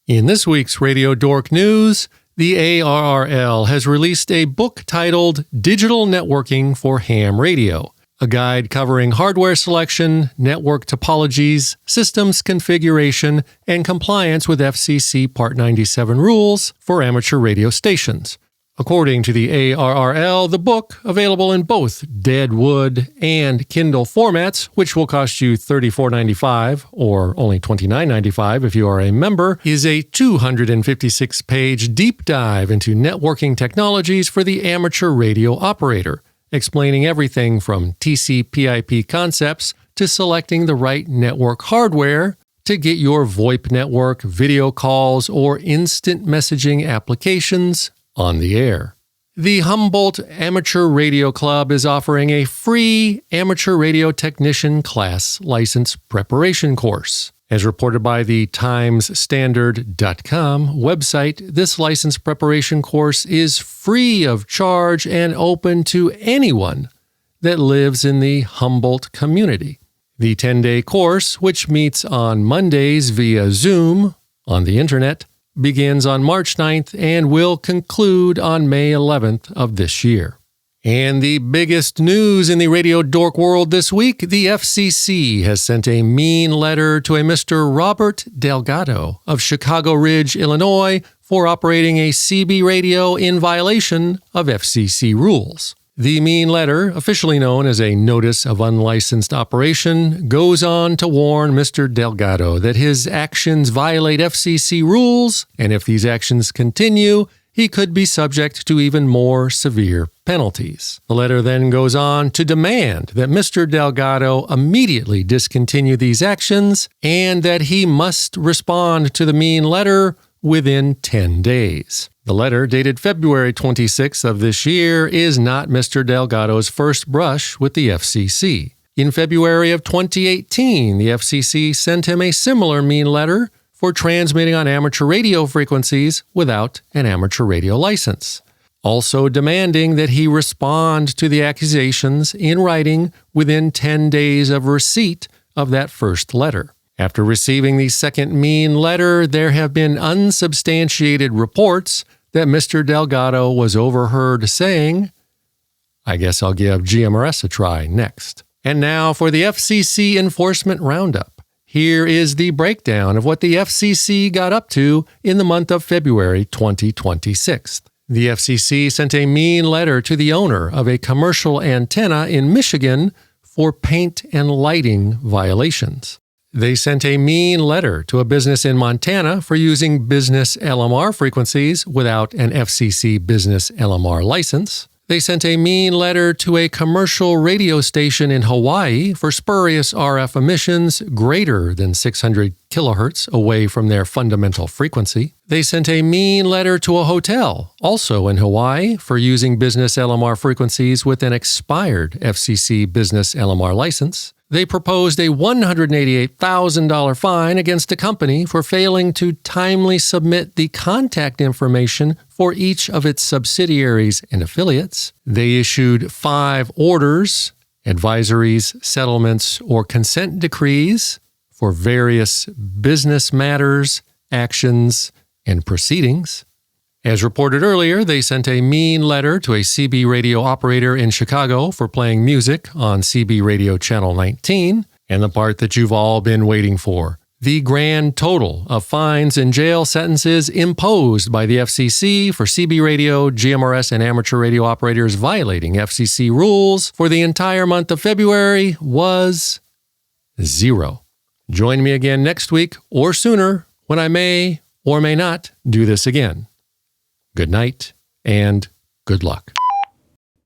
In this week's Radio Dork News, the ARRL has released a book titled Digital Networking for Ham Radio, a guide covering hardware selection, network topologies, systems configuration, and compliance with FCC Part 97 rules for amateur radio stations. According to the ARRL, the book, available in both Deadwood and Kindle formats, which will cost you $34.95 or only $29.95 if you are a member, is a 256-page deep dive into networking technologies for the amateur radio operator, explaining everything from TCP/IP concepts to selecting the right network hardware to get your VoIP network, video calls, or instant messaging applications on the air. The Humboldt Amateur Radio Club is offering a free amateur radio technician class license preparation course. As reported by the TimesStandard.com website, this license preparation course is free of charge and open to anyone that lives in the Humboldt community. The 10-day course, which meets on Mondays via Zoom on the internet, begins on March 9th and will conclude on May 11th of this year. And the biggest news in the Radio Dork world this week, the FCC has sent a mean letter to a Mr. Robert Delgado of Chicago Ridge, Illinois, for operating a CB radio in violation of FCC rules. The mean letter, officially known as a Notice of Unlicensed Operation, goes on to warn Mr. Delgado that his actions violate FCC rules, and if these actions continue, he could be subject to even more severe penalties. The letter then goes on to demand that Mr. Delgado immediately discontinue these actions and that he must respond to the mean letter within 10 days. The letter, dated February 26th of this year, is not Mr. Delgado's first brush with the FCC. In February of 2018, the FCC sent him a similar mean letter for transmitting on amateur radio frequencies without an amateur radio license, also demanding that he respond to the accusations in writing within 10 days of receipt of that first letter. After receiving the second mean letter, there have been unsubstantiated reports that Mr. Delgado was overheard saying, "I guess I'll give GMRS a try next." And now for the FCC Enforcement Roundup. Here is the breakdown of what the FCC got up to in the month of February 2026. The FCC sent a mean letter to the owner of a commercial antenna in Michigan for paint and lighting violations. They sent a mean letter to a business in Montana for using business LMR frequencies without an FCC business LMR license. They sent a mean letter to a commercial radio station in Hawaii for spurious RF emissions greater than 600 kilohertz away from their fundamental frequency. They sent a mean letter to a hotel, also in Hawaii, for using business LMR frequencies with an expired FCC business LMR license. They proposed a $188,000 fine against a company for failing to timely submit the contact information for each of its subsidiaries and affiliates. They issued 5 orders, advisories, settlements, or consent decrees for various business matters, actions, and proceedings. As reported earlier, they sent a mean letter to a CB radio operator in Chicago for playing music on CB radio channel 19, and the part that you've all been waiting for, the grand total of fines and jail sentences imposed by the FCC for CB radio, GMRS, and amateur radio operators violating FCC rules for the entire month of February was 0. Join me again next week or sooner when I may or may not do this again. Good night and good luck.